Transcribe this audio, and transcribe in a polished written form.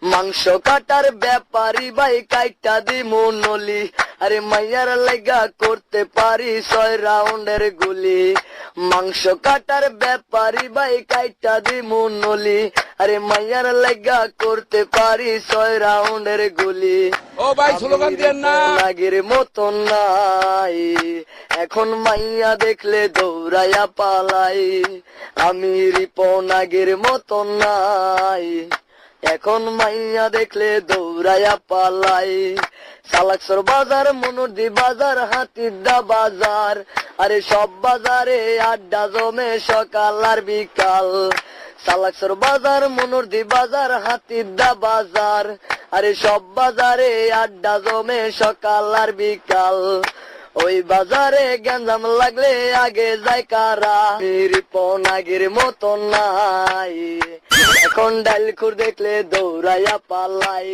মাংস কাটার ব্যাপারী ভাই কাইটা দিমু নলি, আরে মাইয়ার লাগা করতে পারি 6 রাউন্ডের গুলি। মাংস কাটার ব্যাপারী ভাই কাইটা দিমু নলি, আরে মাইয়ার লাগা করতে পারি 6 রাউন্ডের গুলি। ও ভাই স্লোগান দেন না। আগের মতন নাই, এখন মাইয়া দেখলে দৌড়াইয়া পালাই। আমি রিপন আগের মতন নাই, এখন মাইয়া দেখলে দৌড়াইয়া পালাই। সালাকসর বাজার, মনুরদি বাজার, হাতিরদা বাজার, আরে সব বাজারে আড্ডা জমে সকাল আর বিকাল। সালাকসর বাজার, মনুরদি বাজার, হাতিরদা বাজার, আরে সব বাজারে আড্ডা জমে সকাল আর বিকাল। ওই বাজারে গ্যাঞ্জাম লাগলে আগে যায় কারা, রিপন আগের মতন নাই, এখন ডাইল খুর দেখলে দৌড়াইয়া পালাই।